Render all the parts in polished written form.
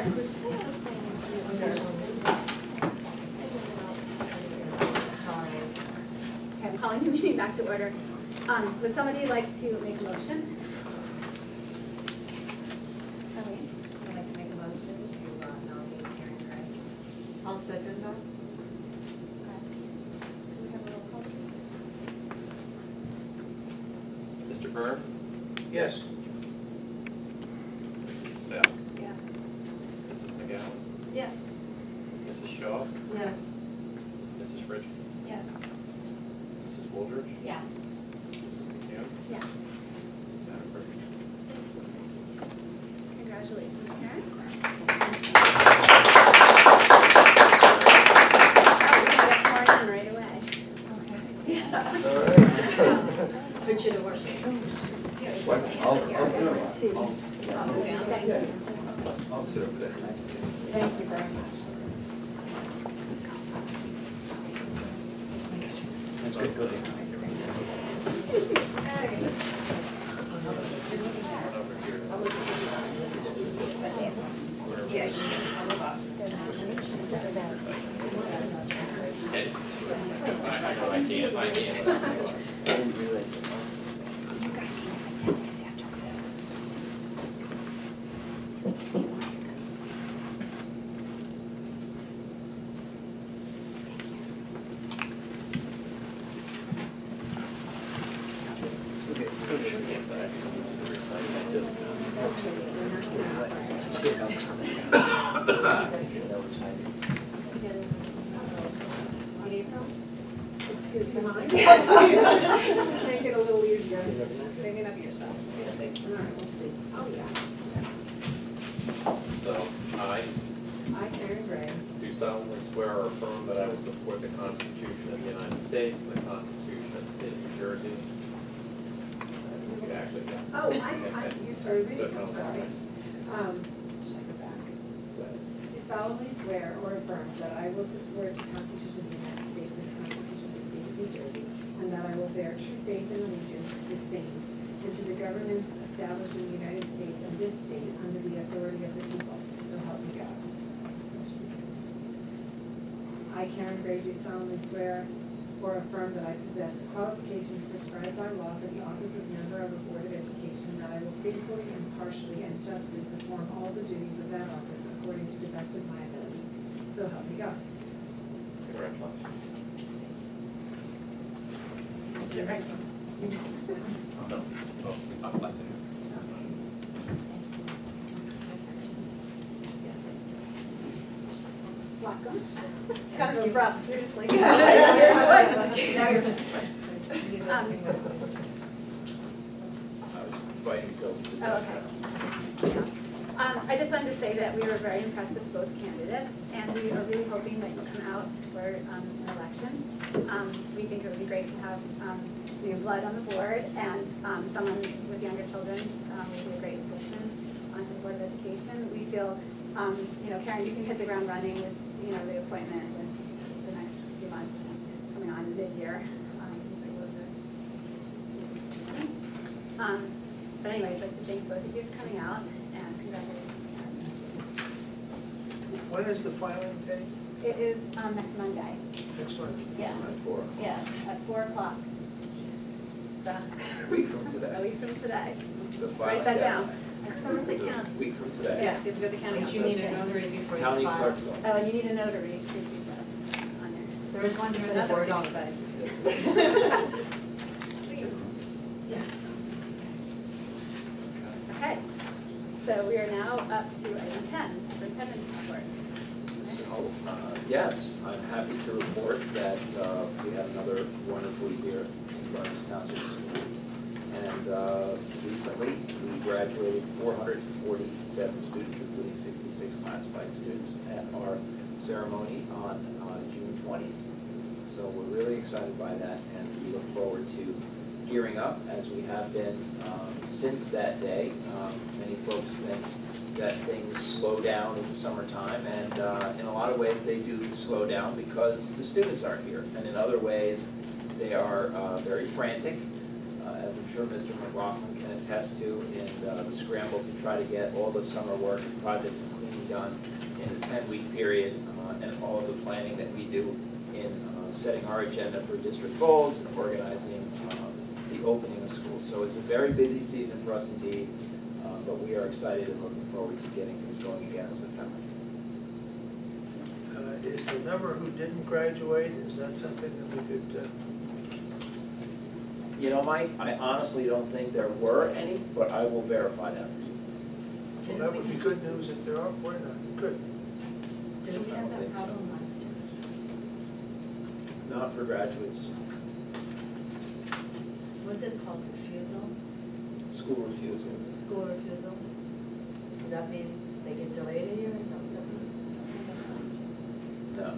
order. Okay, I'm calling the meeting back to order. Would somebody like to make a motion? Colleen? I'd like to make a motion to nominate Karen Gray. I'll second that. Can we have a roll call? Mr. Byrne? Yes. Mrs. Sal? Yes. Mrs. McGowan? Yes. Mrs. Shaw? Yes. Mrs. Richmond? Yes. Mrs. Wooldridge? Yes. Mrs. McHugh? Yes. Madam Clerk? Congratulations, Karen. Oh, we got sworn in right away. Put you to work. I'll sit over there. Thank you very much. That's good. Good. I can't. Excuse me. Make it a little easier. Bring it up yourself. All right, we'll see. Oh, yeah. So, I I, Karen Gray, do solemnly swear or affirm that I will support the Constitution of the United States and the Constitution of the State of New Jersey. You could actually, yeah. oh, you started reading, I'm So, sorry. Check it back. Do solemnly swear or affirm that I will support the Constitution of the United States and the Constitution of the State of New Jersey, and that I will bear true faith and allegiance to the same and to the governments established in the United States and this state under the authority of the people. So help me God. I, Karen Gray, do solemnly swear or affirm that I possess the qualifications prescribed by law for the office of member of a Board of Education, that I will faithfully, impartially, and justly perform all the duties of that office according to the best of my ability. So help me God. Congratulations. No. Oh, I'm glad to. Welcome. It's kind of abrupt, seriously. Now you're I was fighting Bill. Oh, okay. I just wanted to say that we were very impressed with both candidates, and we are really hoping that you come out for an election. We think it would be great to have new blood on the board, and someone with younger children would be a great addition onto the Board of Education. We feel, Karen, you can hit the ground running with, the appointment with the next few months coming on mid-year. But anyway, I'd like to thank both of you for coming out, and congratulations, Karen. When is the filing date? It is next Monday. Next one? Yeah. At 4. Yes, at 4 o'clock. So, A week from a today. week from today. The Write filing that down. deadline. At Somerset It's a County. week from today. Yes, you have to go to the county. But you need a notary before you County file. clerk's office. Oh, and you need a notary, too, he says, on there. There is one here in the Another board piece of office. Yes. Okay, so we are now up to item 10, superintendent's report. So, yes, I'm happy to report that we had another wonderful year in Burns Township Schools. And recently, we graduated 447 students, including 66 classified students, at our ceremony on June 20th. So we're really excited by that, and we look forward to gearing up as we have been since that day. Many folks think that things slow down in the summertime, and in a lot of ways they do slow down because the students aren't here. And in other ways, they are very frantic as I'm sure Mr. McLaughlin can attest to, in the scramble to try to get all the summer work and projects and cleaning done in a 10-week period, and all of the planning that we do in setting our agenda for district goals and organizing the opening of schools. So it's a very busy season for us indeed, but we are excited and looking forward to getting things going again in September. Is the number who didn't graduate, is that something that we could, You know, Mike, I honestly don't think there were any, but I will verify that for you. well, that would be good news if there are, why not? Good. Did we have that problem last year? Not for graduates, What's it called, refusal? school refusal. School refusal? Does that mean they get delayed a year or something? No,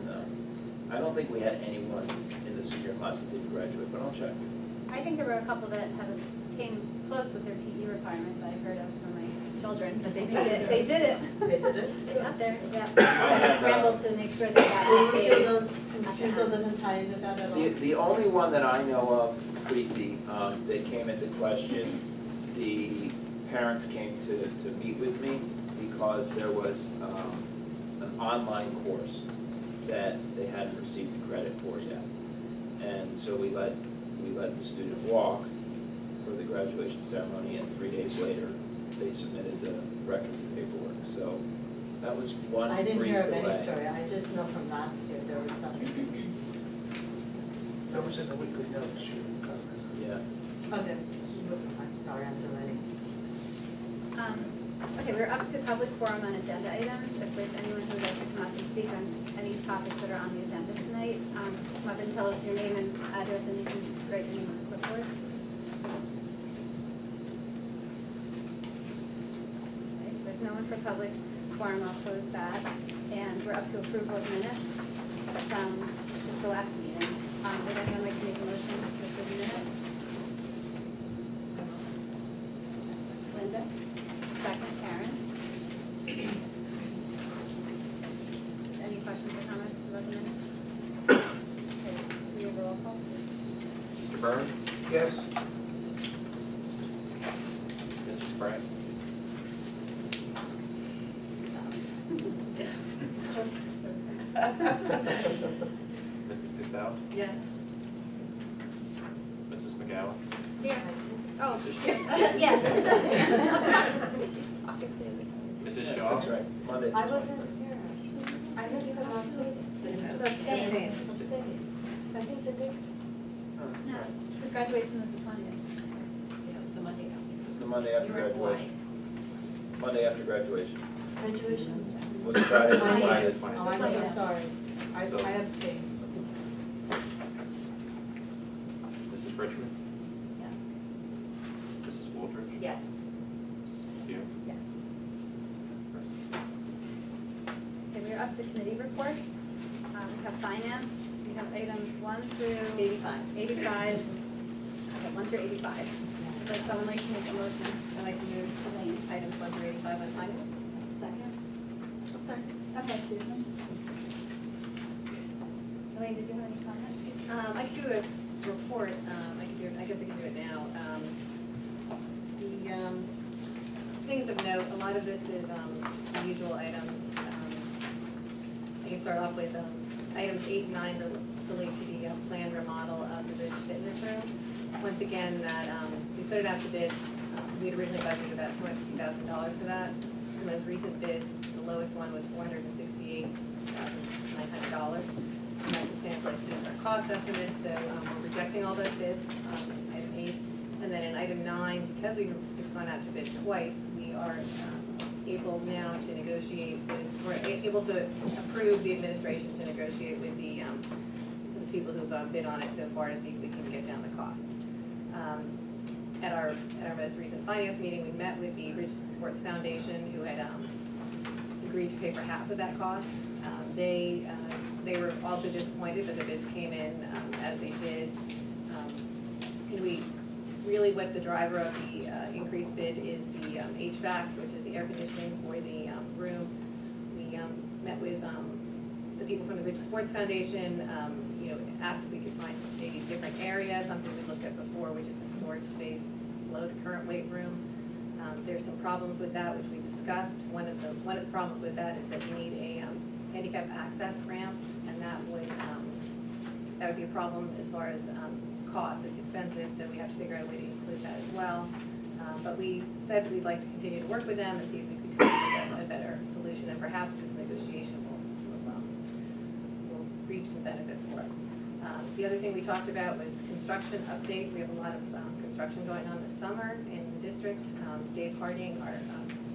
no. I don't think we had anyone in the senior class that didn't graduate, but I'll check. I think there were a couple that came close with their PE requirements I've heard of from my children, but they did it. They did it. They did it? They got there, yeah. Kind of scrambled to make sure they got days. Refusal doesn't tie into that at all? The only one that I know of, Preeti, that came into question, the parents came to meet with me because there was an online course that they hadn't received the credit for yet. And so we let the student walk for the graduation ceremony, and 3 days later, they submitted the requisite paperwork. So that was one brief delay. I didn't hear of any story, I just know from last year there was something. That was in the weekly notes, you commented. Yeah. Okay, I'm sorry, I'm delaying. Okay, we're up to public forum on agenda items. If there's anyone who would like to come up and speak on any topics that are on the agenda tonight, come up and tell us your name and address, and you can write your name on the clipboard. Okay, if there's no one for public forum, I'll close that. And we're up to approval of minutes from just the last meeting. Would anyone like to make a motion to approve the minutes? Linda? Second, Karen. Any questions or comments about the minutes? Okay, we have a roll call. Mr. Byrne? Yes? Mrs. Sprague? Mrs. Cassell? Yes. Mrs. McGowan? Here. Oh, Mrs. yes. I'm talking to me. Mrs. Shaw? That's right, Monday. the I 20th. wasn't here. I missed the last week's. So abstain. I think they did. Oh, that's No, right. his graduation was the 20th. Yeah, it was the Monday It was the Monday after You were in graduation. Monday after graduation. Graduation? Was Friday, Oh, yeah. Friday. Oh, I'm so sorry. I So- abstained. Mrs. Richmond? Yes. Mrs. Wooldridge? Yes. Mrs. McHugh? Yes. Present. Okay, we are up to committee reports. We have finance. We have items 1 through 85. 85. Okay, 1 through 85. Would someone like to make a motion? I'd like to move items 1 through 85 on finance. Second? Sorry. Okay, Susan. Elaine, did you have any comments? I could do a report, I guess I can do it now. The things of note, a lot of this is unusual items. I can start off with items 8 and 9 that relate to the planned remodel of the Village Fitness Room. Once again, that we put it out to bid. We had originally budgeted about $250,000 for that. The most recent bids, the lowest one was $468,900. And that substantially exceeds our cost estimates, so we're rejecting all those bids, item 8. And then in item 9, because it's gone out to bid twice, we are able now to negotiate with, we're able to approve the administration to negotiate with the people who've bid on it so far to see if we can get down the cost. At our most recent finance meeting, we met with the Ridge Sports Foundation, who had agreed to pay for half of that cost. They were also disappointed that the bids came in as they did. What the driver of the increased bid is the HVAC, which is the air conditioning for the room. We met with the people from the Ridge Sports Foundation, you know, asked if we could find maybe different areas, something we looked at before, which is the storage space below the current weight room. There's some problems with that, which we discussed. One of the problems with that is that we need a handicap access ramp, and that would be a problem as far as cost. It's expensive, so we have to figure out a way to include that as well. But we said we'd like to continue to work with them and see if we could come up with a better solution, and perhaps this negotiation will reap some benefit for us. The other thing we talked about was construction update. We have a lot of construction going on this summer in the district. Dave Harding, our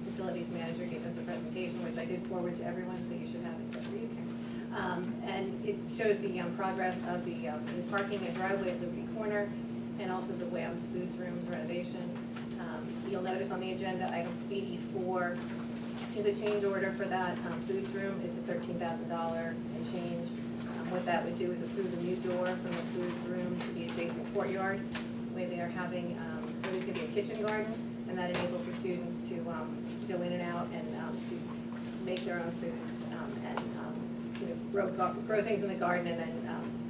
facilities manager, gave us a presentation, which I did forward to everyone, so you should have it except for you, Karen. And it shows the progress of the parking and driveway at Liberty Corner, and also the Wham's Foods Rooms renovation. You'll notice on the agenda, item 84 is a change order for that foods room. It's a $13,000 and change. What that would do is approve a new door from the foods room to the adjacent courtyard. The way they are having, there's going to be a kitchen garden, and that enables the students to go in and out and make their own foods and you know, grow things in the garden and then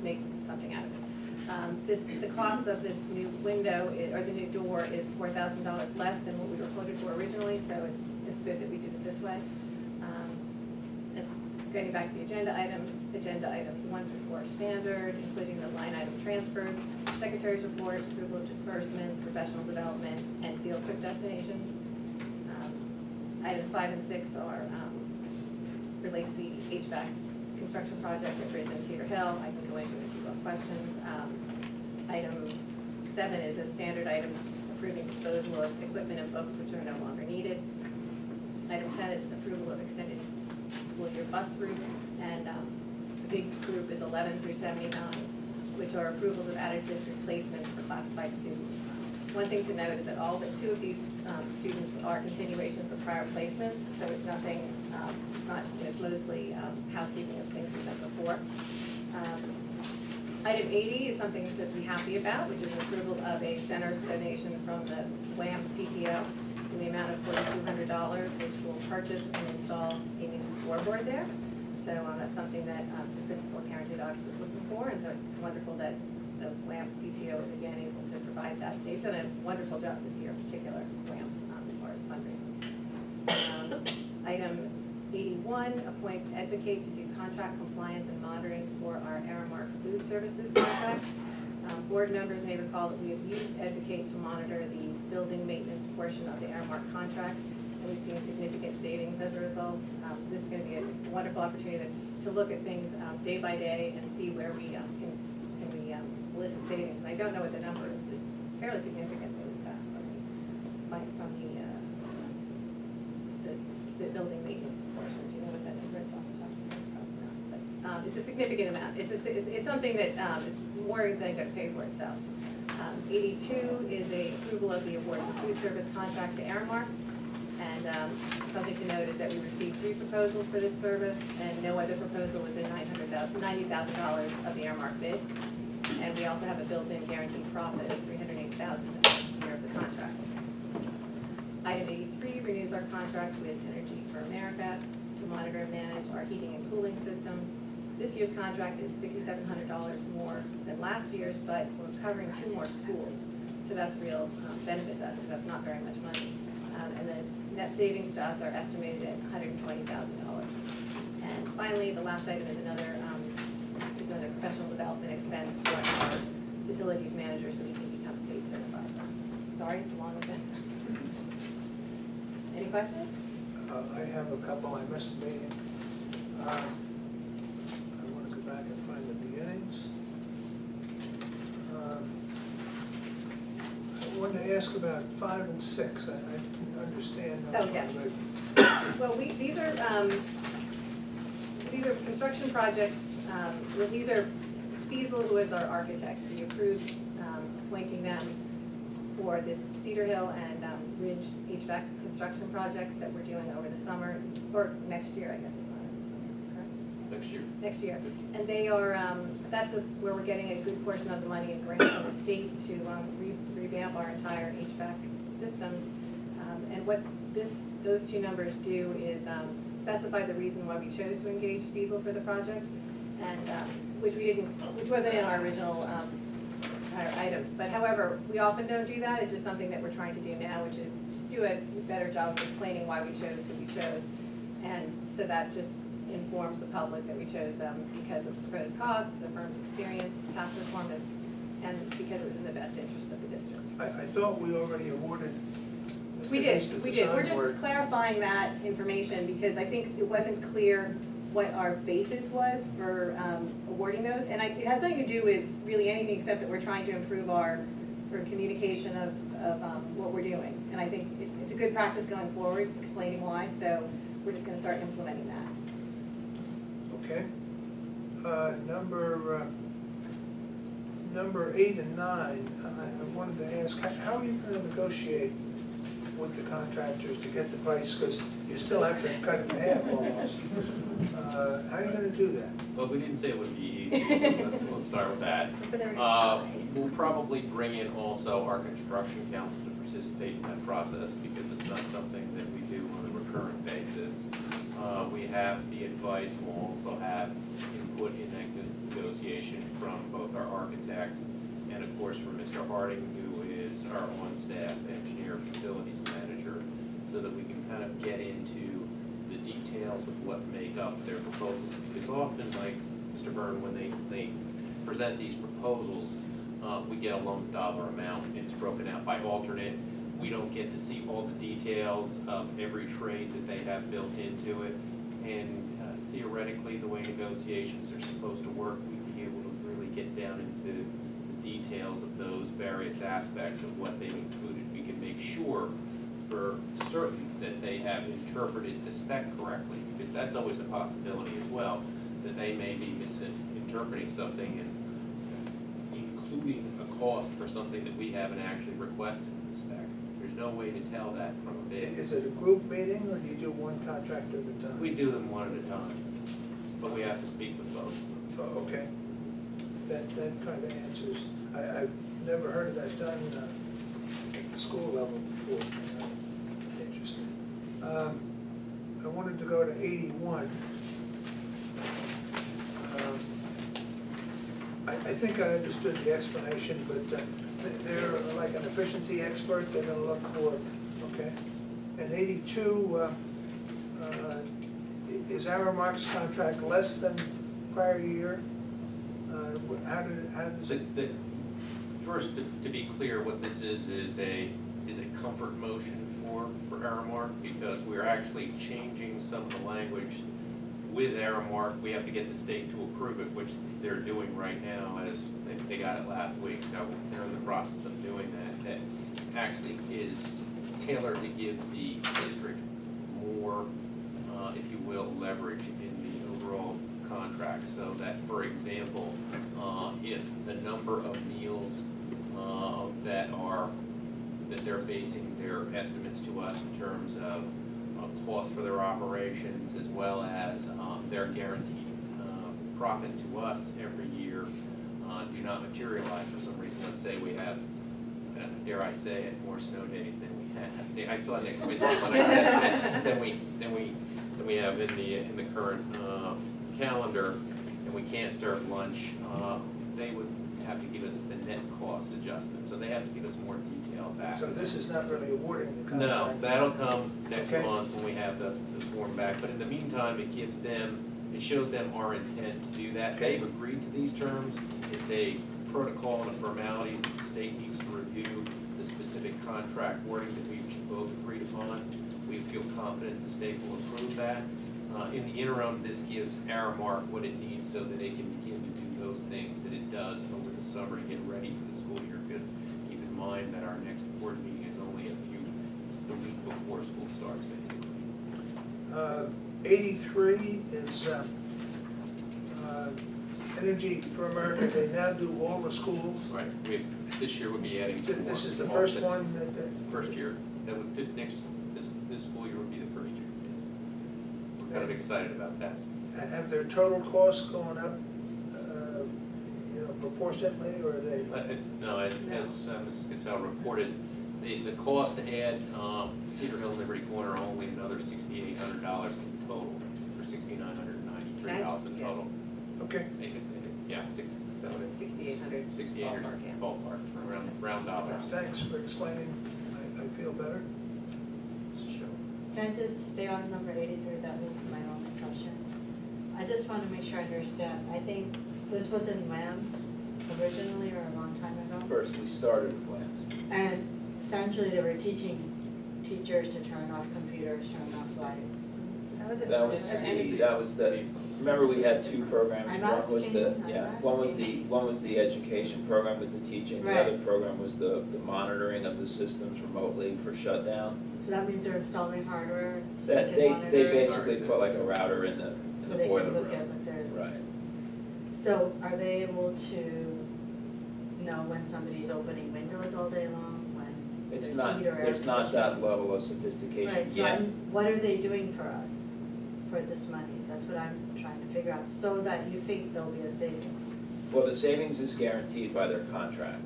make something out of it. The cost of this new window, or the new door, is $4,000 less than what we were quoted for originally, so it's good that we did it this way. Getting back to the agenda items 1 through 4 are standard, including the line item transfers, secretary's report, approval of disbursements, professional development, and field trip destinations. Items 5 and 6 are relate to the HVAC construction project at Bridge and Cedar Hill. I can go into it if you have questions. Item 7 is a standard item approving disposal of equipment and books which are no longer needed. Item 10 is an approval of extended school year bus routes, and the big group is 11 through 79, which are approvals of added district placements for classified students. One thing to note is that all but 2 of these students are continuations of prior placements, so it's nothing, it's not, you know, it's mostly housekeeping of things we've done before. Item 80 is something to be happy about, which is approval of a generous donation from the Wham's PTO in the amount of $4,200, which will purchase and install a new scoreboard there. So that's something that the principal, Karen Dudok, was looking for, and so it's wonderful that the Wham's PTO is again able to provide that. They've done a wonderful job this year, in particular Wham's, as far as fundraising. Item 81 appoints Advocate to do contract compliance and monitoring for our Aramark Food Services contract. Board members may recall that we have used Advocate to monitor the building maintenance portion of the Aramark contract, and we've seen significant savings as a result. So this is going to be a wonderful opportunity to look at things day by day and see where we can elicit savings. And I don't know what the number is, but it's fairly significant that we've got from the building maintenance portion. Do you know what that number is off the top of your head? But it's a significant amount. It's something that is more than going to pay for itself. 82 is a approval of the award for food service contract to Aramark. And something to note is that we received 3 proposals for this service, and no other proposal was in $90,000 of the Aramark bid. And we also have a built-in guaranteed profit of $308,000 in the first year of the contract. Item 83 renews our contract with Energy for America to monitor and manage our heating and cooling systems. This year's contract is $6,700 more than last year's, but we're covering 2 more schools. So that's real benefit to us, because that's not very much money. And the net savings to us are estimated at $120,000. And finally, the last item is another professional development expense for our facilities manager, so we can become state certified. Sorry, it's a long event. Any questions? I have a couple. I missed the meeting. I want to go back and find the beginnings. I wanted to ask about 5 and 6. I didn't understand. Oh, yes. Well, these are construction projects. These are Spiesel, who is our architect. We approved appointing them for this Cedar Hill and Ridge HVAC construction projects that we're doing over the summer, or next year, I guess it's not over the summer, correct? Next year. Next year. And they are, that's where we're getting a good portion of the money in grants from the state to revamp our entire HVAC systems. And what those two numbers do is specify the reason why we chose to engage Spiesel for the project, and which wasn't in our original our items. But however, we often don't do that. It's just something that we're trying to do now, which is do a better job of explaining why we chose who we chose, and so that just informs the public that we chose them because of proposed costs, the firm's experience, past performance, and because it was in the best interest of the district. I thought we already awarded. We at least the did. We're design work. just clarifying that information because I think it wasn't clear what our basis was for awarding those. And it has nothing to do with really anything except that we're trying to improve our sort of communication of what we're doing. And I think it's a good practice going forward, explaining why. So we're just going to start implementing that. Okay. Number 8 and 9, I wanted to ask, how are you going to negotiate with the contractors to get the price? Because you still have to cut it in half almost. How are you going to do that? Well, we didn't say it would be easy. We'll start with that. So they're gonna try. We'll probably bring in also our construction council to participate in that process because it's not something that we do on a recurrent basis. We have the advice, we'll also have input in that negotiation from both our architect and of course from Mr. Harding, who is our on-staff engineer facilities manager, so that we can kind of get into the details of what make up their proposals. Because often, like Mr. Byrne, when they present these proposals, we get a lump dollar amount. It's broken out by alternate. We don't get to see all the details of every trade that they have built into it. And theoretically, the way negotiations are supposed to work, we'd be able to really get down into the details of those various aspects of what they've included. We can make sure for certain that they have interpreted the spec correctly, because that's always a possibility as well, that they may be misinterpreting something and including a cost for something that we haven't actually requested in the spec. There's no way to tell that from a bid. Is it a group meeting, or do you do one contractor at a time? We do them one at a time, but we have to speak with both. Oh, okay. That kind of answers. I've never heard of that done at the school level before. Interesting. I wanted to go to 81. I think I understood the explanation, but they're like an efficiency expert. They're going to look for, okay. And 82, is Aramark's contract less than prior year? How does it? First, to be clear, what this is a comfort motion for Aramark, because we're actually changing some of the language with Aramark. We have to get the state to approve it, which they're doing right now, as they got it last week. So they're in the process of doing that. That actually is tailored to give the district more, if you will, leverage in the overall contract. So that, for example, if the number of meals that they're basing their estimates to us in terms of cost for their operations, as well as their guaranteed profit to us every year, do not materialize for some reason. Let's say we have, dare I say it, more snow days than we have. I saw Nick wince when I said that. Than we have in the current calendar, and we can't serve lunch. They would have to give us the net cost adjustment, so they have to give us more detail back. So this is not really awarding the contract? No, that'll come next Okay. month when we have the form back, but in the meantime, it gives them, it shows them our intent to do that. Okay. They've agreed to these terms. It's a protocol and a formality that the state needs to review the specific contract wording that we've both agreed upon. We feel confident the state will approve that. In the interim, this gives Aramark what it needs so that it can begin to do those things that it does over the summer to get ready for the school year. Because keep in mind that our next board meeting is only it's the week before school starts, basically. 83 is Energy for America. They now do all the schools. Right. This year we'll be adding two more. This is the All first six. one? First year. That would fit this school year would be the first year, yes. We're kind of excited about that. Have their total costs gone up, proportionately, or are they? No, as Ms. Cassell reported, The cost to add Cedar Hill Liberty Corner only another $6,800 in total, or $6,993 in Yeah. total. Okay, Yeah, is that what it is? 6,800. 6,800 Ballpark, yeah. ballpark, round dollars. thanks for explaining, I feel better. Sure. Can I just stay on number 83? That was my only question. I just want to make sure I understand. I think this was in Lambs originally or a long time ago. First, we started with Lambs. And essentially they were teaching teachers to turn off computers, turn off lights. That was C, that was the, remember we had two programs, I'm one was the, asking, yeah, I'm one was the education program with the teaching, the Right. other program was the monitoring of the systems remotely for shutdown. So that means they're installing hardware so That, they can monitor. they basically put like a router in the So boiler they room. can look at what they're. Right. So are they able to know when somebody's opening windows all day long, when It's there's not, heat or air there's not that conditioning? level of sophistication Right, so yet. what are they doing for us, for this money? That's what I'm trying to figure out, so that you think there'll be a savings. Well, the savings is guaranteed by their contract.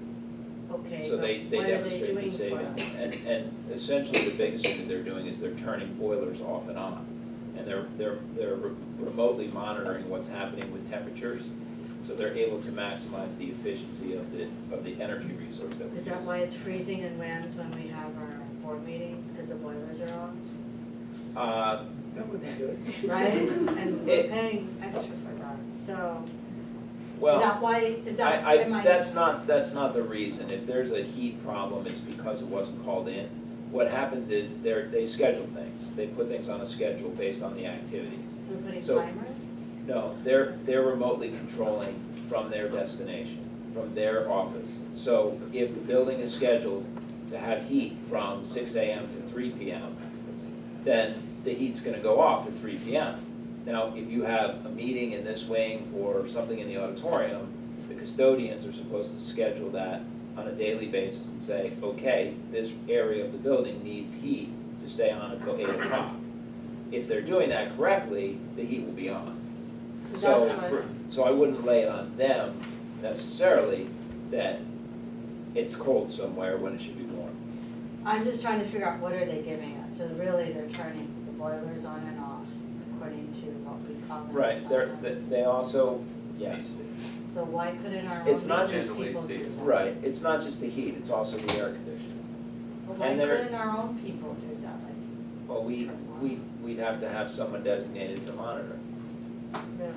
Okay, So but they what are they demonstrate doing the for savings. us? And essentially the biggest thing that they're doing is they're turning boilers off and on. And they're remotely monitoring what's happening with temperatures. So they're able to maximize the efficiency of the energy resource that we're Is using. that why it's freezing in Lambs when we have our board meetings, because the boilers are off? That would be good. Right? And we're It- paying extra for that, so, Well, is that why, is that, am I? that's not the reason. If there's a heat problem, it's because it wasn't called in. What happens is they schedule things. They put things on a schedule based on the activities. We're putting so- timers? No, they're remotely controlling from their destination, from their office. So if the building is scheduled to have heat from 6 AM to 3 PM, then the heat's gonna go off at 3 PM. Now, if you have a meeting in this wing or something in the auditorium, the custodians are supposed to schedule that on a daily basis and say, okay, this area of the building needs heat to stay on until 8 o'clock. If they're doing that correctly, the heat will be on. So, That's what- so I wouldn't lay it on them necessarily that it's cold somewhere when it should be warm. I'm just trying to figure out what are they giving us, so really they're turning the boilers on and off according to what we call them. Right, they also, yes, So why couldn't our own It's not maintenance just people do AC, that? right, it's not just the heat, it's also the air conditioning. But why and they're- couldn't our own people do that, like, Well, we'd have to have someone designated to monitor. really?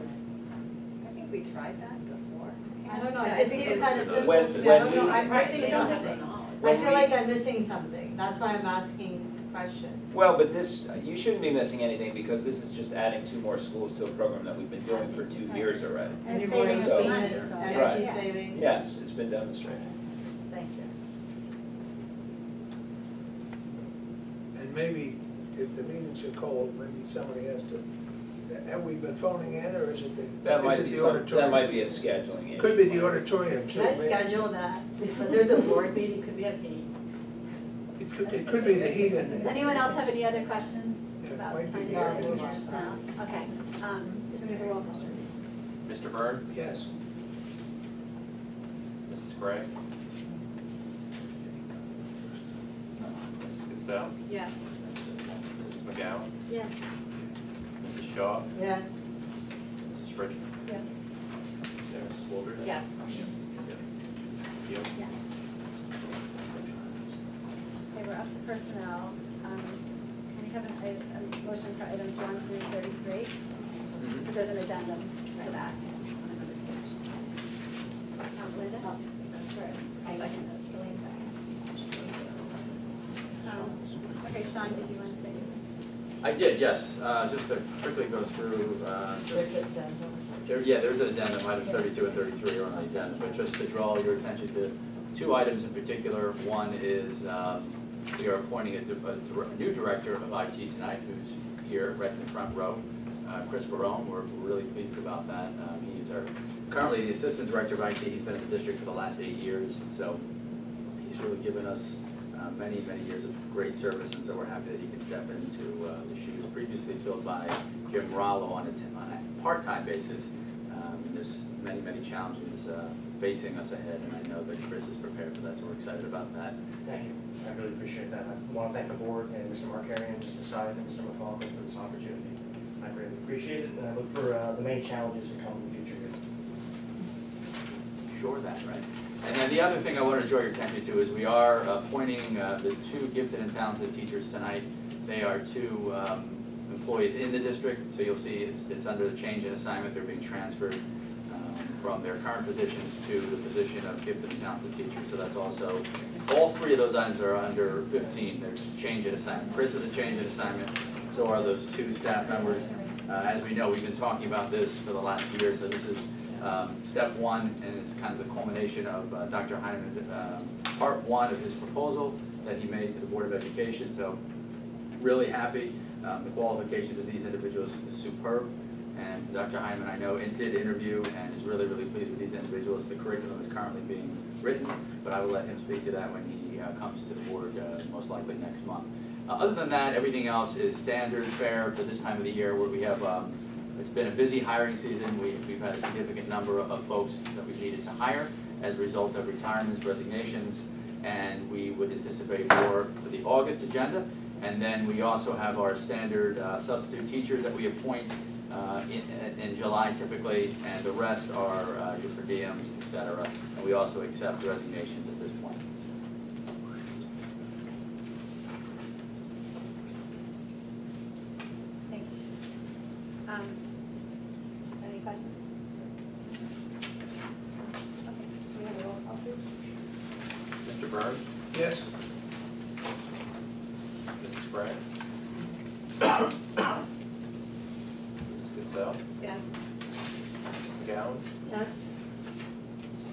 I think we tried that before. I don't know, Yeah, it I just think seems it's kind of just- simple. When- to me. when I don't know, we- I'm Right, missing they don't have something. the knowledge. I When feel we- like I'm missing something, that's why I'm asking the question. Well, but this, you shouldn't be missing anything because this is just adding 2 more schools to a program that we've been doing for 2 years already. And you've it's saving already us seen money, it, so- energy Yeah. savings. Yes, it's been demonstrated. Thank you. And maybe if the meetings are cold, maybe somebody has to, have we been phoning in or is it That might is it be the some, auditorium? that might be a scheduling issue. Could be the auditorium too. Can I maybe. schedule that? When there's a board meeting, could we have meeting? It could be the heat in Does there. anyone else have any other questions Yeah, it about might be finding the air out? conditioning. No? Okay, there's gonna be a roll call, please. Mr. Byrd? Yes. Mrs. Gray? Mrs. Cassell? Yes. Mrs. McGowan? Yes. Mrs. Shaw? Yes. Mrs. Richmond? Yes. Mrs. Waldron? Yes. Mrs. Keel? Yes. Okay, we're up to personnel. Can we have a motion for items 1 through 33? There's an addendum to that. Linda? Oh, that's right. I second it. Celine seconds. Okay, Sean, did you want to say anything? I did, yes. Just to quickly go through, There's a demo. there's an addendum, items 32 and 33 are on the addendum, but just to draw your attention to 2 items in particular. One is we are appointing a new director of IT tonight, who's here right in the front row, Chris Barone. We're really pleased about that. He's currently the assistant director of IT. He's been in the district for the last 8 years, so he's really given us many years of great service, and so we're happy that he could step into the shoes previously filled by Jim Rollo on a part-time basis. There's many challenges facing us ahead, and I know that Chris is prepared for that, so we're excited about that. Thank you. I really appreciate that. I want to thank the board and Mr. Markarian, Mr. Side, and Mr. McLaughlin for this opportunity. I greatly appreciate it, and I look for the main challenges to come in the future here. Sure that, right? And then the other thing I want to draw your attention to is we are appointing the 2 gifted and talented teachers tonight. They are 2 employees in the district, so you'll see it's under the change in assignment. They're being transferred from their current positions to the position of gifted and talented teachers. So that's also, all 3 of those items are under 15. They're just change in assignment. Chris is a change in assignment, so are those 2 staff members. As we know, we've been talking about this for the last year, so this is step 1, and it's kind of the culmination of Dr. Heineman's part 1 of his proposal that he made to the Board of Education. So really happy. The qualifications of these individuals is superb. And Dr. Heineman, I know, did interview and is really, really pleased with these individuals. The curriculum is currently being written, but I will let him speak to that when he comes to the board most likely next month. Other than that, everything else is standard fare for this time of the year, where we have, it's been a busy hiring season. We've had a significant number of folks that we've needed to hire as a result of retirements, resignations, and we would anticipate more for the August agenda. And then we also have our standard substitute teachers that we appoint in July typically, and the rest are your per diems, et cetera. And we also accept resignations at this point. Thank you. Any questions? Okay, we have a roll call, please. Mr. Byrne? Yes? Mrs. Gray? Mrs. Cassell? Yes. Mrs. McGowan? Yes.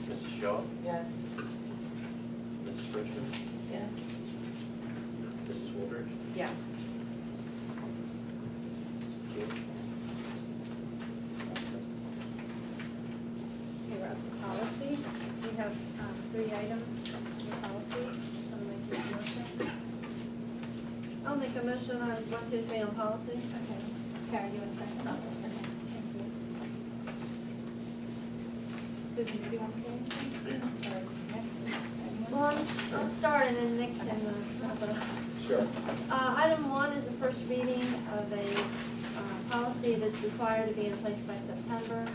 Mrs. Shaw? Yes. Mrs. Richmond? Yes. Mrs. Woolridge? Yes. Mrs. McKee? Okay, we're up to policy. We have 3 items in policy. Someone like to make a motion? I'll make a motion on items 1, 2, 3 on policy. Okay. Karen, you want to second? Okay, thank you. Susan, do you want to say anything? Or Nick? Anyone? Well, I'll start and then Nick can wrap it up. Sure. Item 1 is the first reading of a policy that's required to be in place by September.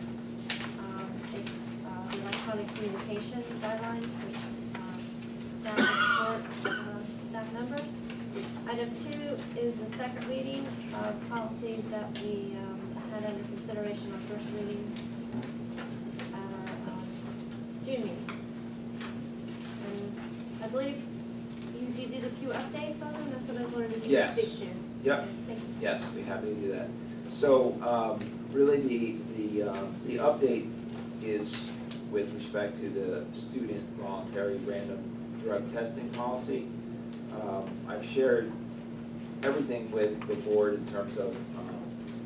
It's electronic communication guidelines for staff and support staff members. Item 2 is the second reading of policies that we had under consideration on first reading at our June meeting. And I believe you did a few updates on them. That's what I was wondering if you could Yes. speak to. Yep. Thank you. Yes, we'd be happy to do that. So, really the update is with respect to the student voluntary random drug testing policy. I've shared everything with the board in terms of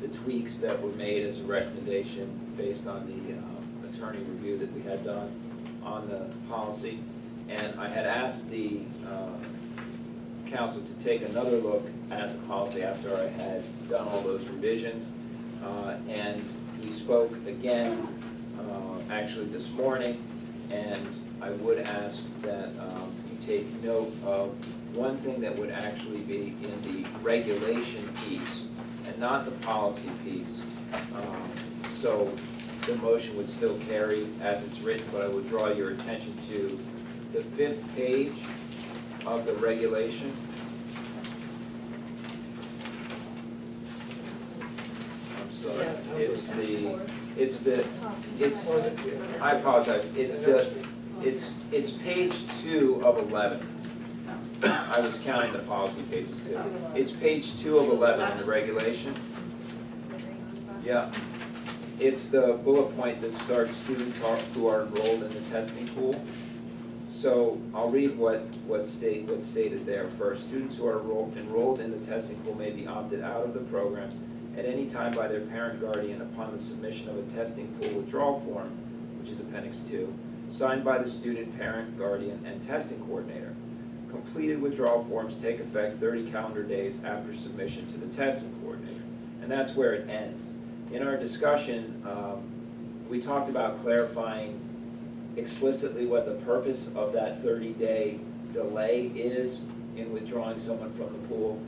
the tweaks that were made as a recommendation based on the attorney review that we had done on the policy. And I had asked the council to take another look at the policy after I had done all those revisions. And we spoke again actually this morning, and I would ask that you take note of one thing that would actually be in the regulation piece and not the policy piece. So the motion would still carry as it's written, but I would draw your attention to the 5th page of the regulation. I'm sorry, I apologize, it's page 2 of 11. I was counting the policy pages too. It's page 2 of 11 in the regulation. Yeah. It's the bullet point that starts students who are enrolled in the testing pool. So I'll read what's stated there first. Students who are enrolled in the testing pool may be opted out of the program at any time by their parent guardian upon the submission of a testing pool withdrawal form, which is Appendix 2, signed by the student, parent, guardian, and testing coordinator. Completed withdrawal forms take effect 30 calendar days after submission to the testing coordinator. And that's where it ends. In our discussion, we talked about clarifying explicitly what the purpose of that 30-day delay is in withdrawing someone from the pool.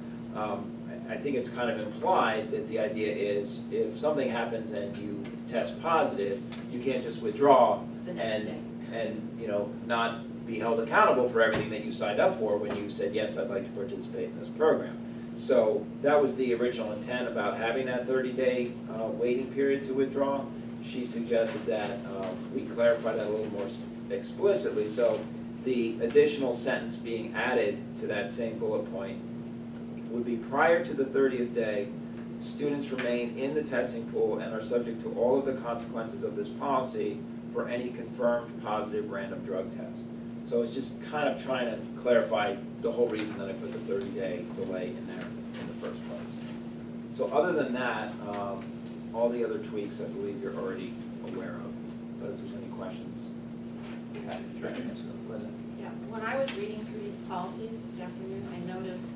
I think it's kind of implied that the idea is if something happens and you test positive, you can't just withdraw The next day. and you know, not be held accountable for everything that you signed up for when you said, yes, I'd like to participate in this program. So that was the original intent about having that 30-day waiting period to withdraw. She suggested that we clarify that a little more explicitly. So the additional sentence being added to that same bullet point would be prior to the 30th day, students remain in the testing pool and are subject to all of the consequences of this policy for any confirmed positive random drug test. So it's just kind of trying to clarify the whole reason that I put the 30-day delay in there in the first place. So other than that, all the other tweaks I believe you're already aware of. But if there's any questions, we have to try to answer them. Linda? Yeah, when I was reading through these policies this afternoon, I noticed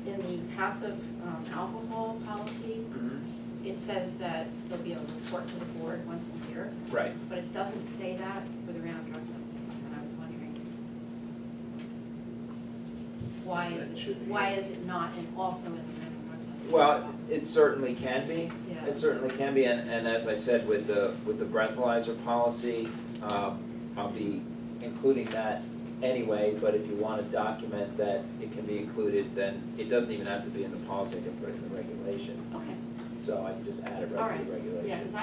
in the passive alcohol policy, it says that there'll be a report to the board once a year. Right. But it doesn't say that for the random drug testing, and I was wondering, why is it not also in the random drug testing? Well, policy? it certainly can be. Yeah. It certainly can be, and as I said with the breathalyzer policy, I'll be including that anyway, but if you want to document that it can be included, then it doesn't even have to be in the policy, I can put it in the regulation. Okay, So I can just add it all right to right, the regulation. yeah, because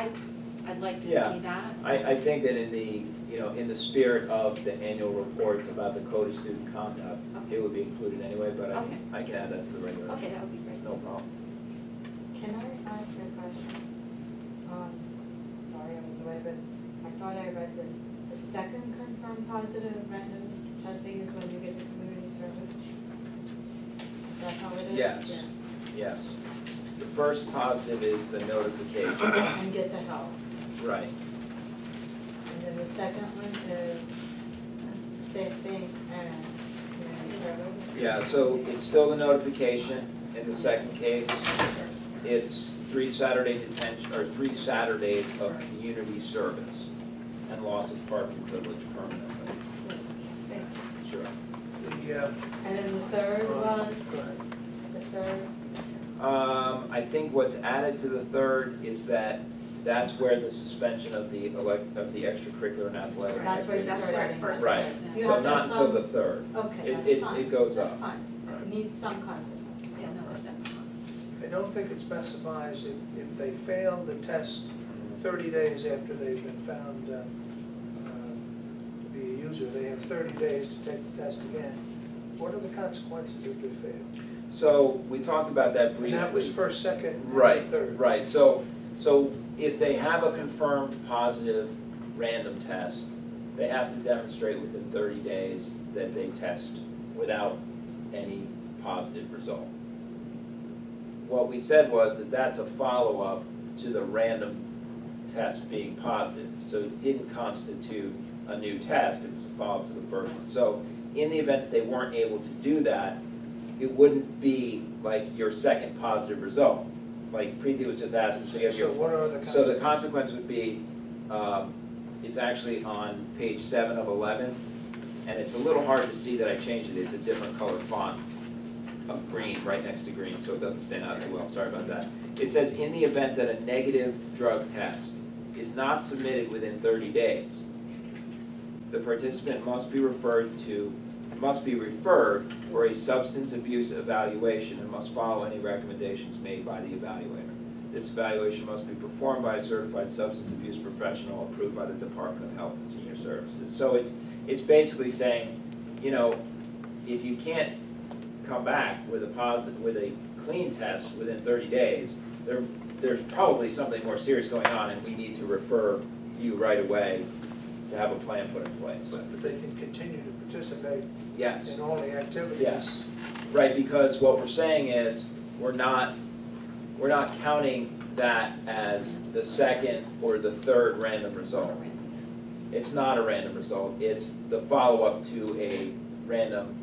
I'd like to Yeah. see that. I think that in the, you know, in the spirit of the annual reports about the code of student conduct, Okay. it would be included anyway, but Okay. I can add that to the regulation. Okay, that would be great. No problem. Can I ask a question? Sorry, I was away, but I thought I read this. The second confirmed positive random testing is when you get the community service? Is that how it is? Yes. Yes. The first positive is the notification. And get the help. Right. And then the second one is same thing and community service? Yeah, so it's still the notification in the second case. It's 3 Saturday detention, or 3 Saturdays of community service and loss of parking privilege permanently. Thank you. Sure. And then the third was, Go ahead. the third? I think what's added to the third is that's where the suspension of the extracurricular and athletic. That's where you That's start where it adding. first Right, is, yeah. You so have not to until some- the third. Okay, It- that's fine. it goes up. That's fine. Right. It needs some consequence. Yeah, no, there's definitely. I don't think it specifies if they fail the test 30 days after they've been found to be a user, they have 30 days to take the test again. What are the consequences if they fail? So we talked about that briefly. And that was first, second, and Right, third. right. So if they have a confirmed positive random test, they have to demonstrate within 30 days that they test without any positive result. What we said was that that's a follow-up to the random test being positive. So it didn't constitute a new test, it was a follow-up to the first one. So in the event that they weren't able to do that, it wouldn't be like your second positive result. Like Preeti was just asking, so you have your. So what are the So the consequences? consequence would be, it's actually on page 7 of 11, and it's a little hard to see that I changed it, it's a different color font of green, right next to green, so it doesn't stand out too well, sorry about that. It says, in the event that a negative drug test is not submitted within 30 days, the participant must be referred for a substance abuse evaluation and must follow any recommendations made by the evaluator. This evaluation must be performed by a certified substance abuse professional approved by the Department of Health and Senior Services. So it's basically saying, you know, if you can't come back with a clean test within 30 days, there's probably something more serious going on, and we need to refer you right away to have a plan put in place. But they can continue to participate Yes. in all the activities. Yes, right, because what we're saying is, we're not counting that as the second or the third random result. It's not a random result, it's the follow-up to a random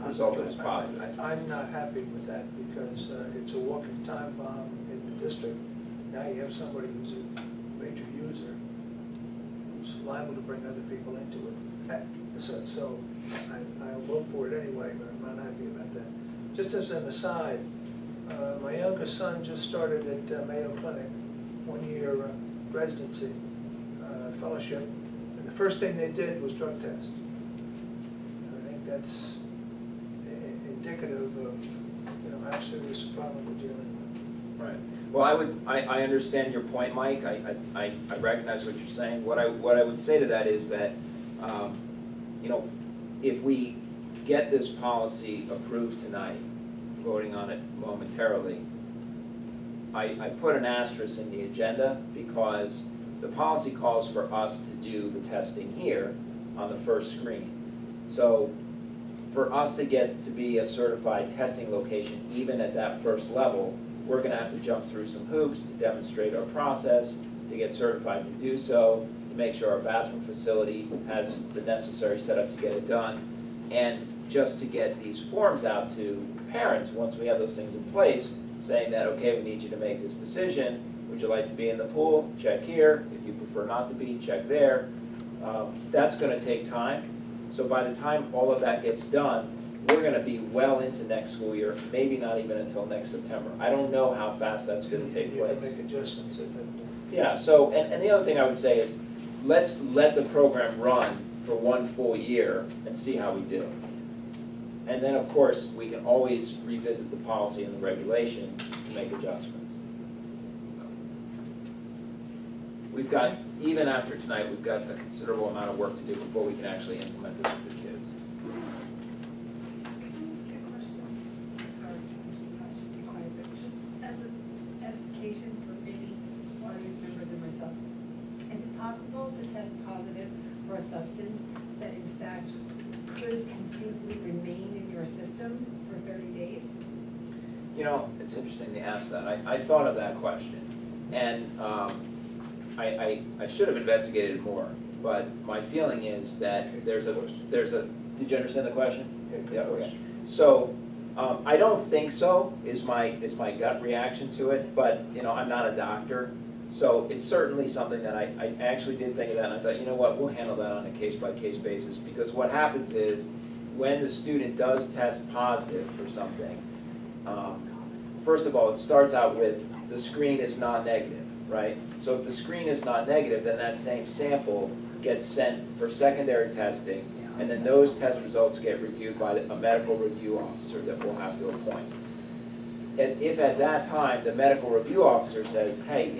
result that was positive. I'm not happy with that because it's a walking time bomb in the district. Now you have somebody who's a major user who's liable to bring other people into it. So I'll vote for it anyway, but I'm not happy about that. Just as an aside, my youngest son just started at Mayo Clinic, 1-year residency, fellowship, and the first thing they did was drug test. And I think that's indicative of, how serious a problem we're dealing with. Right. Well, I understand your point, Mike. I recognize what you're saying. What I would say to that is that, if we get this policy approved tonight, voting on it momentarily, I put an asterisk in the agenda because the policy calls for us to do the testing here on the first screen. So for us to get to be a certified testing location, even at that first level, we're gonna have to jump through some hoops to demonstrate our process, to get certified to do so, to make sure our bathroom facility has the necessary setup to get it done, and just to get these forms out to parents once we have those things in place, saying that, okay, we need you to make this decision. Would you like to be in the pool? Check here. If you prefer not to be, check there. That's gonna take time. So by the time all of that gets done, we're gonna be well into next school year, maybe not even until next September. I don't know how fast that's gonna take You place. can make adjustments at that point. Yeah, so, and the other thing I would say is, let's let the program run for 1 full year and see how we do. And then, of course, we can always revisit the policy and the regulation to make adjustments. So, we've got, even after tonight, we've got a considerable amount of work to do before we can actually implement this with the kids. Can I ask a question? Sorry, I should be quiet, but just as an edification for maybe audience members and myself, is it possible to test positive for a substance that in fact could conceivably remain in your system for 30 days? It's interesting to ask that. I thought of that question, and I should have investigated more, but my feeling is that there's a, did you understand the question? Yeah, good Okay. question. So, I don't think so, is my gut reaction to it, but, I'm not a doctor, so it's certainly something that I actually did think of that, and I thought, you know what, we'll handle that on a case-by-case basis, because what happens is, when the student does test positive for something, first of all, it starts out with the screen is non-negative, right? So if the screen is not negative, then that same sample gets sent for secondary testing, and then those test results get reviewed by a medical review officer that we'll have to appoint. And if at that time the medical review officer says, hey,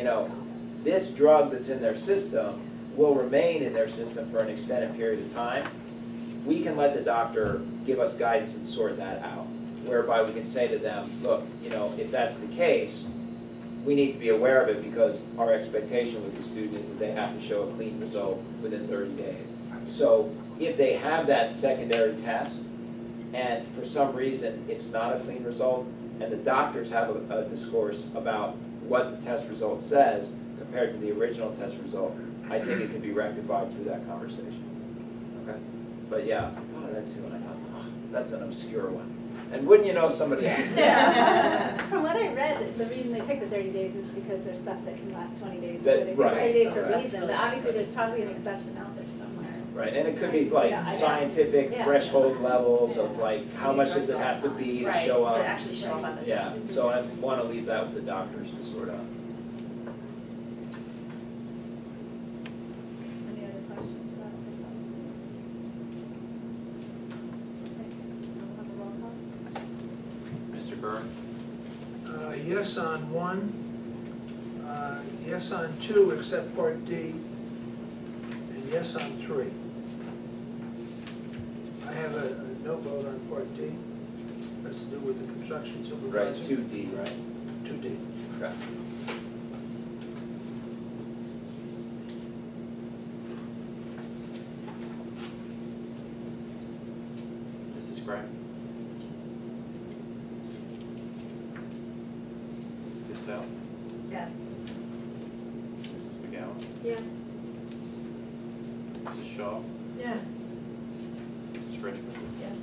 this drug that's in their system will remain in their system for an extended period of time, we can let the doctor give us guidance and sort that out, whereby we can say to them, look, if that's the case, we need to be aware of it because our expectation with the student is that they have to show a clean result within 30 days. So if they have that secondary test, and for some reason it's not a clean result, and the doctors have a discourse about what the test result says compared to the original test result, I think it can be rectified through that conversation. Okay? But yeah, I thought of that too, and I thought, oh, that's an obscure one. And wouldn't you know, somebody else? Yeah. From what I read, the reason they picked the 30 days is because there's stuff that can last 20 days. That- They pick right. 30 days for a That's reason, but obviously there's probably an exception out there somewhere. Right, and it could be like Yeah, scientific yeah. threshold levels of like, how much does it have to be to show up? To actually show up on the Yeah, test. so I want to leave that with the doctors to sort out. Any other questions about the policies? Okay, we'll have a roll call. Mr. Byrne? Yes on 1, yes on 2 except Part D, and yes on 3. I have a no vote on Part D. Has to do with the construction supervisor. Right, 2D, right? 2D. Okay. Mrs. Gray? Mrs. Cassell? Yes. Mrs. McGowan? Yeah. Mrs. Shaw? Yes. Mrs. Richmond? Yes.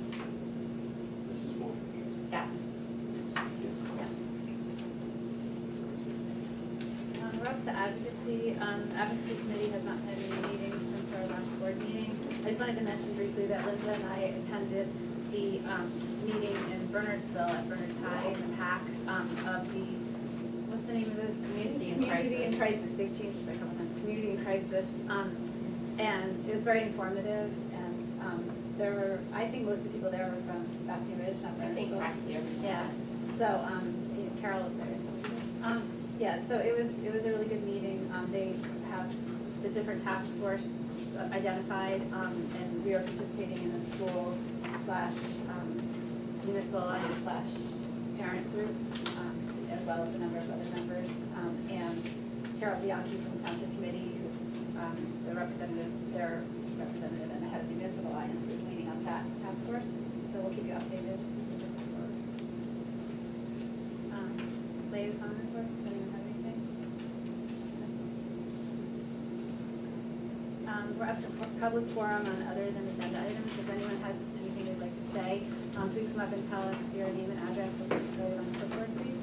Mrs. Waldridge? Yes. Mrs. McGinn? We're up to advocacy. Advocacy committee has not had any meetings since since our last board meeting. I just wanted to mention briefly that Linda and I attended the meeting in Bernardsville at Berners High in the PAC of the, what's the name of the? Community in Community in Crisis. Crisis. They've changed it a couple times. Community in Crisis. And it was very informative, and there were, I think most of the people there were from Bastion Ridge, not I think Bernardsville. practically everyone. Yeah, so, Carol was there, so, yeah, so it was a really good meeting. They have the different task forces identified, and we are participating in a school slash municipal alliance slash parent group, as well as a number of other members. And Carol Bianchi from the Township Committee, who's their representative and the head of the municipal alliance, is leading on that task force. So we'll keep you updated. Liaison reports, does anyone have anything? We're up to public forum on other than agenda items. If anyone has anything they'd like to say, please come up and tell us your name and address and go on the clipboard, please.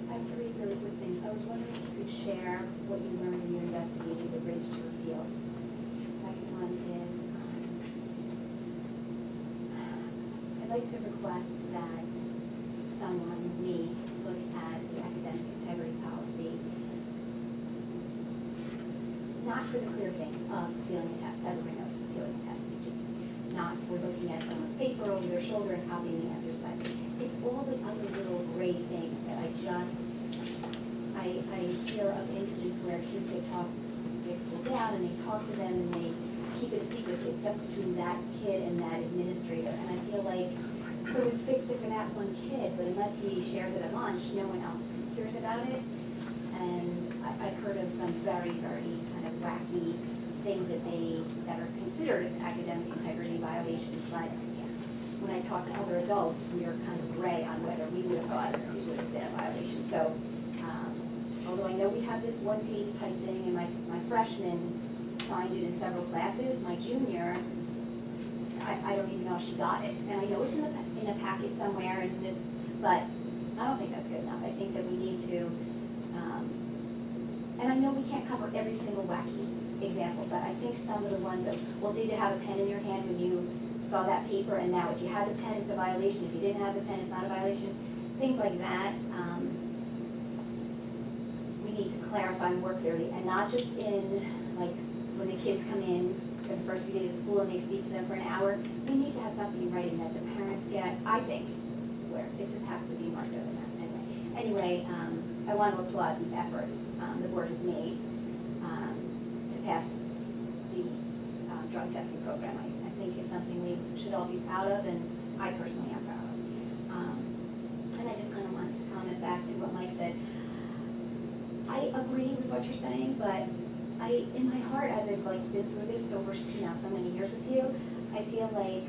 I have three really quick things. I was wondering if you could share what you learned in your investigating the bridge to reveal. The second one is, I'd like to request that someone, me, look at the academic integrity policy, not for the clear things of stealing a test. Everyone knows stealing a test is cheating. Not for looking at someone's paper over their shoulder and copying the answers back. It's all the other little gray things that I hear of incidents where kids get pulled down and they talk to them and they keep it a secret. It's just between that kid and that administrator. And I feel like, so we fixed it for that one kid, but unless he shares it at lunch, no one else hears about it. And I've heard of some very, very kind of wacky things that are considered academic integrity violations, but when I talk to other adults, we are kind of gray on whether we would have thought it would have been a violation. So, although I know we have this one-page type thing, and my freshman signed it in several classes, my junior, I don't even know if she got it. And I know it's in a packet somewhere, but I don't think that's good enough. I think that we need to, and I know we can't cover every single wacky example, but I think some of the ones of, well, did you have a pen in your hand when you saw that paper, and now if you had the pen, it's a violation. If you didn't have the pen, it's not a violation. Things like that, we need to clarify more clearly, and not just in, like, when the kids come in for the first few days of school and they speak to them for an hour. We need to have something in writing that the parents get, I think, where it just has to be marked over that. Anyway, I want to applaud the efforts the board has made to pass the drug testing program. I think it's something we should all be proud of, and I personally am proud of. And I just kind of wanted to comment back to what Mike said. I agree with what you're saying, but in my heart, as I've been through this over so many years with you, I feel like,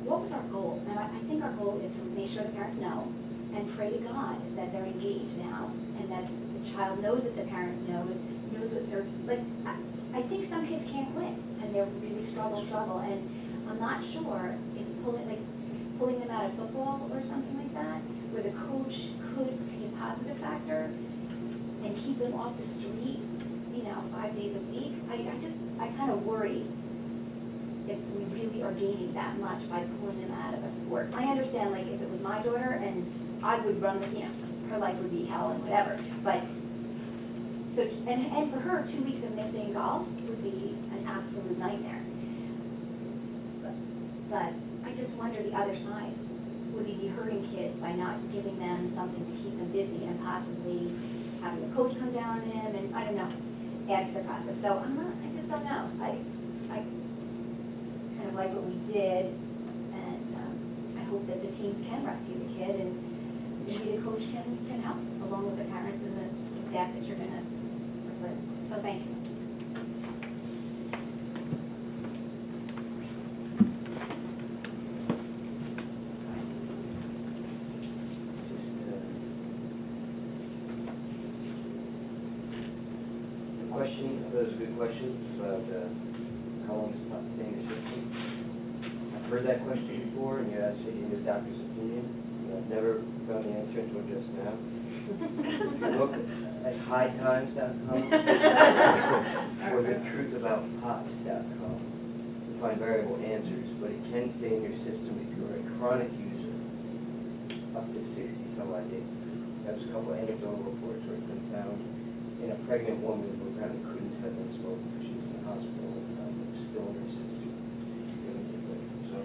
what was our goal? And I think our goal is to make sure the parents know and pray to God that they're engaged now, and that the child knows that the parent knows what services. Like, I think some kids can't quit, and they're really struggle, and I'm not sure if pulling them out of football or something like that, where the coach could be a positive factor and keep them off the street, 5 days a week. I kind of worry if we really are gaining that much by pulling them out of a sport. I understand, like, if it was my daughter and I would run her life would be hell and whatever, but so, and for her, 2 weeks of missing golf would be an absolute nightmare. But I just wonder the other side. Would we be hurting kids by not giving them something to keep them busy and possibly having the coach come down on him and, I don't know, add to the process? So I just don't know. I kind of like what we did, and I hope that the teams can rescue the kid, and maybe the coach can help, along with the parents and the staff that you're going to refer to. So thank you. question, I thought it was a good question, about how long does pot stay in your system? I've heard that question before, and you had to say you need a doctor's opinion, and I've never found the answer until just now. I looked at hightimes.com or thetruthaboutpot.com to find variable answers, but it can stay in your system if you're a chronic user up to 60 some odd days. There was a couple of anecdotal reports where it's been found in a pregnant woman who apparently couldn't have been smoking because she was in the hospital and it was still in her system 67 days later. So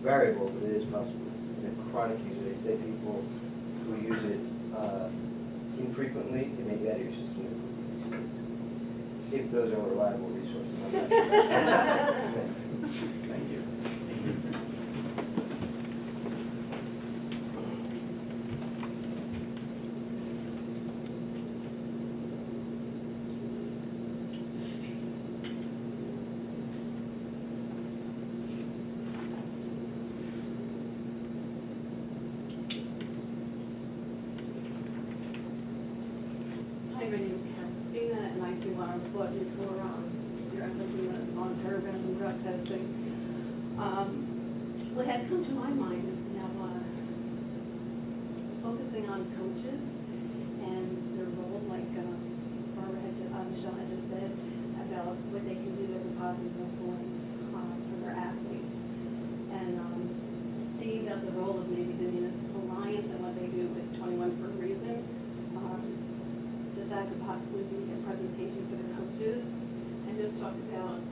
variable, but it is possible. In a chronic user, they say people who use it infrequently, it may be out of your system in 2 weeks. If those are reliable resources. I'm not sure. Thank you. Hi, my name is Christina, and I too want to applaud you for your efforts on turbine and drug testing. What had come to my mind is now focusing on coaches and their role, like Michelle had just said, about what they can do as a positive influence for their athletes. And thinking about the role of maybe the Municipal Alliance and what they do with 21 for a Reason. That could possibly be a presentation for the coaches and just talk about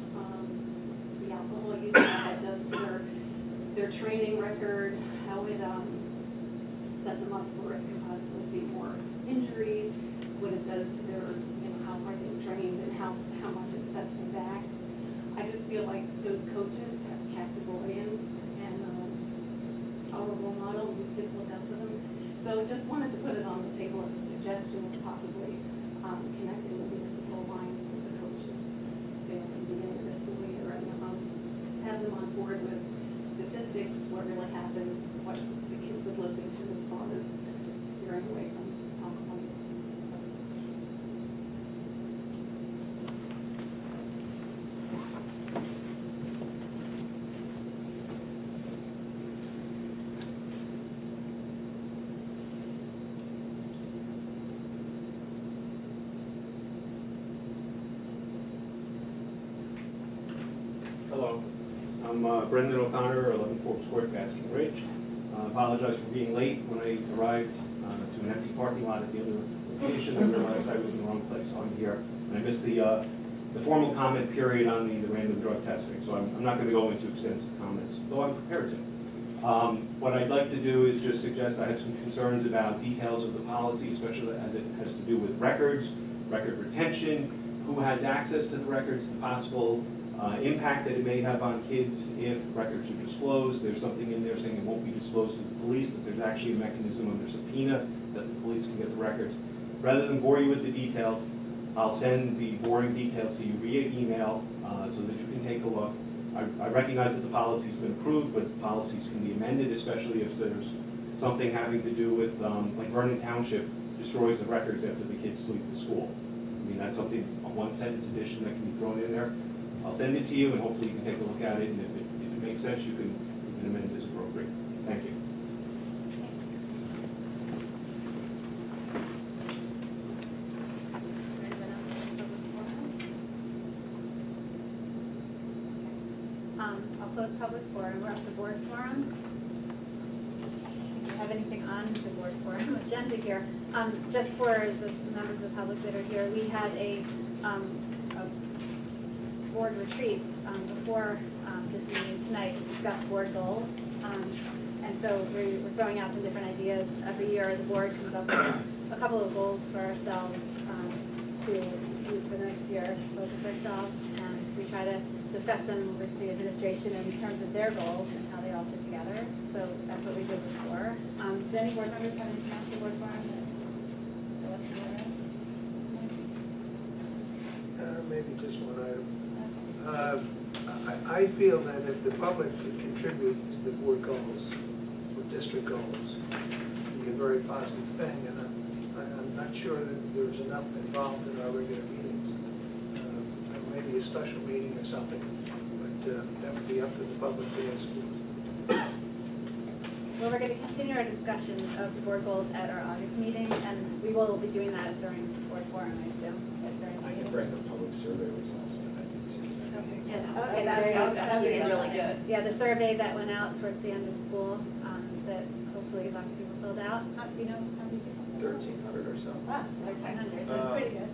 the alcohol use, what that does to their training record, how it sets them up for it could possibly be more injury, what it does to their, how hard they trained and how much it sets them back. I just feel like those coaches have a captive audience and are a role model, these kids look up to them. So just wanted to put it on the table as a suggestion of possibly connecting the Municipal Alliance with the coaches, say at the beginning of the school year, and have them on board with statistics, what really happens, what the kids would listen to as far as steering away from alcohol use. Hello, I'm Brendan O'Connor, 11 Forbes Court, Basking Ridge. Apologize for being late. When I arrived to an empty parking lot at the other location, I realized I was in the wrong place, so I'm here. And I missed the formal comment period on the random drug testing, so I'm not going to go into extensive comments, though I'm prepared to. What I'd like to do is just suggest I have some concerns about details of the policy, especially as it has to do with records, record retention, who has access to the records, the possible impact that it may have on kids if records are disclosed. There's something in there saying it won't be disclosed to the police, but there's actually a mechanism under subpoena that the police can get the records. Rather than bore you with the details, I'll send the boring details to you via email so that you can take a look. I recognize that the policy's been approved, but policies can be amended, especially if there's something having to do with, like Vernon Township destroys the records after the kids leave the school. I mean, that's something, a one-sentence addition that can be thrown in there. I'll send it to you, and hopefully you can take a look at it, and if it makes sense, you can amend it as appropriate. Thank you. I'll close public forum. We're up to board forum. Do you have anything on the board forum agenda here? Just for the members of the public that are here, we had a board retreat before this meeting tonight to discuss board goals. And so we're throwing out some different ideas. Every year the board comes up with a couple of goals for ourselves to use for the next year to focus ourselves. And we try to discuss them with the administration in terms of their goals and how they all fit together. So that's what we did before. Do any board members have anything else for board forum that wasn't there? Maybe just one item. I feel that if the public could contribute to the board goals or district goals, it would be a very positive thing, and I'm not sure that there's enough involved in our regular meetings. maybe a special meeting or something, but that would be up to the public to ask for. Well, we're going to continue our discussion of the board goals at our August meeting, and we will be doing that during board forum, I assume. During the I can meeting. bring the public survey results that I did too. Okay, that would be really good. Yeah, the survey that went out towards the end of school, that hopefully lots of people filled out. Do you know how many people? 1,300 or so. Wow, 1,300, so that's pretty good.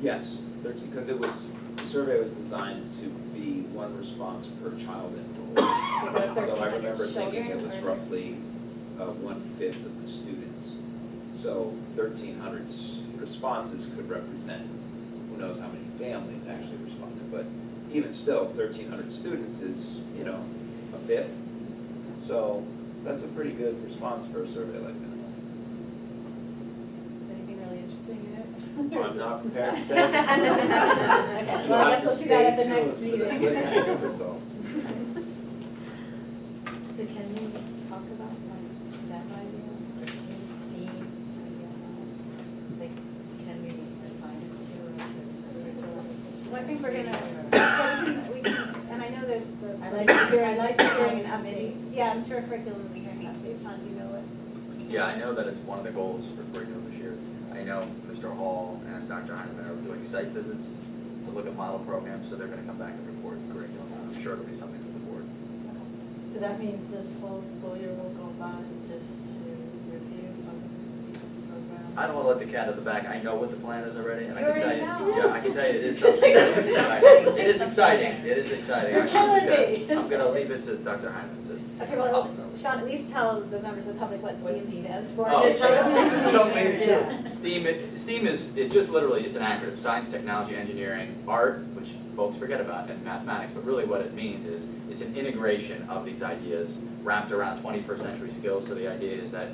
Yes, 13, because the survey was designed to be one response per child enrolled. So it's So I 1,300 remember thinking it children, was or- roughly 1/5 of the students. So 1,300 responses could represent, who knows how many families actually responded, but even still, 1,300 students is, you know, a fifth. So that's a pretty good response for a survey like that. Anything really interesting in it? Well, I'm not prepared to say. Okay, well, I guess we'll do that at the next meeting. You'll have to stay tuned for the results. So can we talk about like STEM idea, or STEAM, like, can we assign it to a curriculum? Well, I think we're gonna, and I know that I like to hear- I like to hear hearing an an update. Yeah, I'm sure curriculum and hearing an update. Sean, do you know what? Yeah, I know that it's one of the goals for curriculum this year. I know Mr. Hall and Dr. Heineman are doing site visits to look at model programs, so they're gonna come back and report curriculum. I'm sure it'll be something for the board. So that means this whole school year will go by just to review of the program? I don't wanna let the cat out the bag. I know what the plan is already, and I You can tell already you, know? yeah, I can tell you it is It's something. like- It is exciting, it is exciting. You're I'm just killing gonna- me. I'm gonna leave it to Dr. Heineman to. Okay, well, Sean, at least tell the members of the public what What STEAM STEAM stands for. Oh, Just sorry. like- Tell me too. Yeah. STEAM is, it just literally, it's an acronym, science, technology, engineering, art, which folks forget about, and mathematics, but really what it means is, it's an integration of these ideas wrapped around 21st century skills. So the idea is that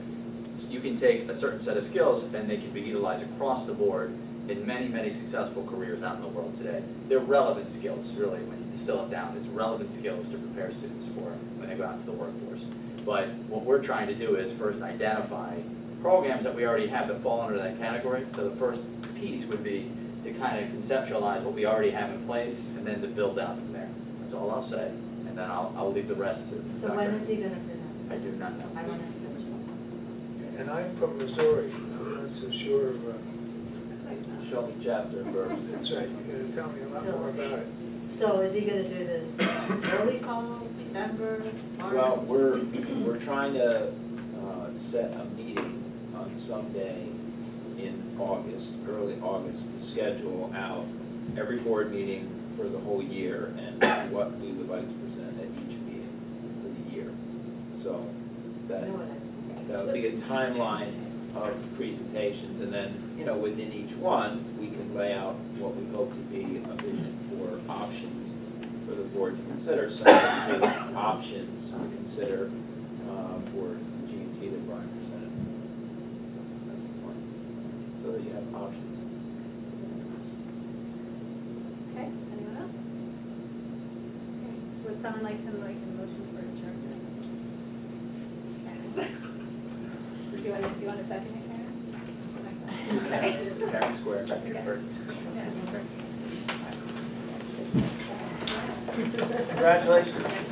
you can take a certain set of skills and they can be utilized across the board in many, many successful careers out in the world today. They're relevant skills, really, when you distill it down. It's relevant skills to prepare students for when they go out into the workforce. But what we're trying to do is first identify programs that we already have that fall under that category. So the first piece would be to kind of conceptualize what we already have in place and then to build out from there. That's all I'll say. And then I'll leave the rest to So Dr. when is he gonna present? I do not know. I want to schedule. And I'm from Missouri, I'm not so sure of, Show me chapter and verse. that's right, you're gonna tell me a lot more about it. So is he gonna do this early fall, December, March? Well, we're trying to set a meeting on some day in August, early August, to schedule out every board meeting for the whole year and what we would like to present at each meeting for the year. So that, You know what that would be a timeline of presentations, and then, you know, within each one, we can lay out what we hope to be a vision for options for the board to consider, similar to options to consider for the G&T that Brian presented. So that's the point, so that you have options. Okay, anyone else? Okay, so would someone like to make a motion for adjournment? Do you want a second it, Karen? Okay. Karen Square, back Okay. here first. Yes, first. Congratulations.